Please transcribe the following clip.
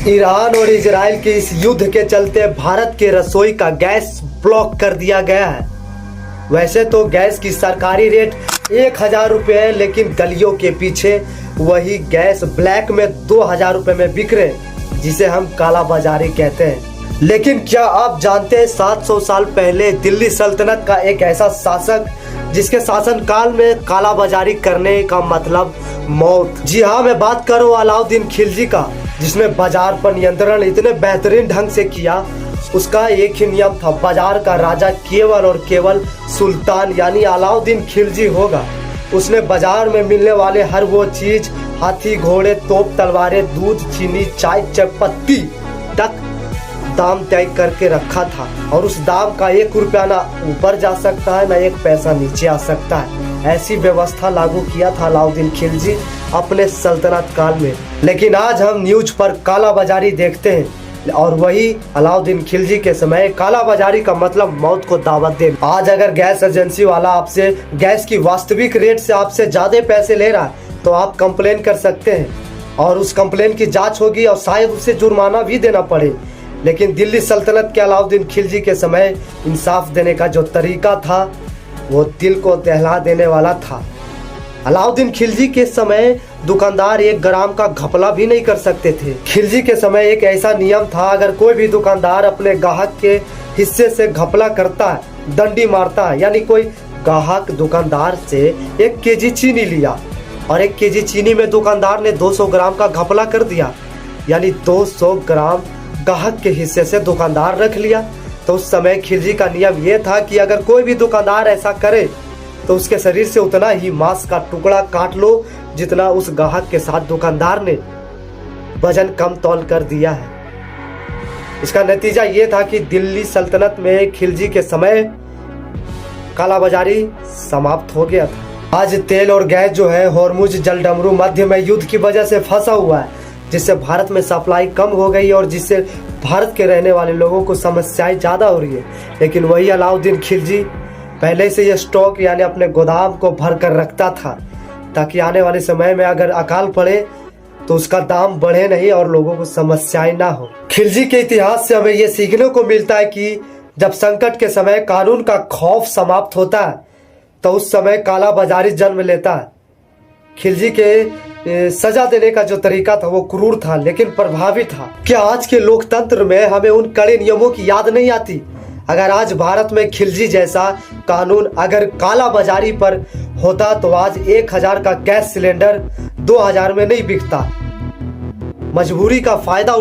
Iran और Israel के इस युद्ध के चलते भारत के रसोई का गैस ब्लॉक कर दिया गया है। वैसे तो गैस की सरकारी रेट 1000 रुपये है, लेकिन गलियों के पीछे वही गैस ब्लैक में 2000 रुपये में बिक रहे, जिसे हम काला बाजारी कहते हैं। लेकिन क्या आप जानते हैं 700 साल पहले दिल्ली सल्तनत का एक ऐसा शासक जिसके शासन काल में काला बाजारी करने का मतलब मौत। जी हाँ, मैं बात कर रहा हूँ अलाउद्दीन खिलजी का, जिसने बाजार पर नियंत्रण इतने बेहतरीन ढंग से किया। उसका एक ही नियम था, बाजार का राजा केवल और केवल सुल्तान यानी अलाउद्दीन खिलजी होगा। उसने बाजार में मिलने वाले हर वो चीज, हाथी घोड़े तोप तलवारें दूध चीनी चाय चयपत्ती तक दाम तय करके रखा था, और उस दाम का 1 रुपया ना ऊपर जा सकता है ना 1 पैसा नीचे आ सकता है। ऐसी व्यवस्था लागू किया था अलाउद्दीन खिलजी अपने सल्तनत काल में। लेकिन आज हम न्यूज पर काला बाजारी देखते हैं, और वही अलाउद्दीन खिलजी के समय काला बाजारी का मतलब मौत को दावत देना। आज अगर गैस एजेंसी वाला आपसे गैस की वास्तविक रेट से आपसे ज्यादा पैसे ले रहा है तो आप कंप्लेन कर सकते हैं, और उस कंप्लेन की जांच होगी और शायद उसे जुर्माना भी देना पड़े। लेकिन दिल्ली सल्तनत के अलाउद्दीन खिलजी के समय इंसाफ देने का जो तरीका था वो दिल को दहला देने वाला था। अलाउद्दीन खिलजी के समय दुकानदार 1 ग्राम का घपला भी नहीं कर सकते थे। खिलजी के समय एक ऐसा नियम था, अगर कोई भी दुकानदार अपने ग्राहक के हिस्से से घपला करता है, डंडी मारता है, यानी कोई ग्राहक दुकानदार से 1 केजी चीनी लिया और 1 केजी चीनी में दुकानदार ने 200 ग्राम का घपला कर दिया, यानी 200 ग्राम ग्राहक के हिस्से से दुकानदार रख लिया। तो उस समय खिलजी का नियम यह था कि अगर कोई भी दुकानदार ऐसा करे तो उसके शरीर से उतना ही मांस का टुकड़ा काट लो जितना उस ग्राहक के साथ दुकानदार ने वजन कम तौल कर दिया है। इसका नतीजा ये था कि दिल्ली सल्तनत में खिलजी के समय कालाबाजारी समाप्त हो गया था। आज तेल और गैस जो है होर्मुज जलडमरू मध्य में युद्ध की वजह से फंसा हुआ है, जिससे भारत में सप्लाई कम हो गई और जिससे भारत के रहने वाले लोगों को समस्याएं ज़्यादा हो रही है। लेकिन वही अलाउद्दीन खिलजी पहले से ये स्टॉक यानी अपने गोदाम को भर कर रखता था, ताकि आने वाले समय में अगर अकाल पड़े तो उसका दाम बढ़े नहीं और लोगों को समस्याएं ना हो। खिलजी के इतिहास से हमें ये सीखने को मिलता है कि जब संकट के समय कानून का खौफ समाप्त होता है तो उस समय काला बाजारी जन्म लेता है। खिलजी के सजा देने का जो तरीका था वो क्रूर था लेकिन प्रभावी था। क्या आज के लोकतंत्र में हमें उन कड़े नियमों की याद नहीं आती? अगर आज भारत में खिलजी जैसा कानून अगर काला बाजारी पर होता तो आज 1000 का गैस सिलेंडर 2000 में नहीं बिकता। मजबूरी का फायदा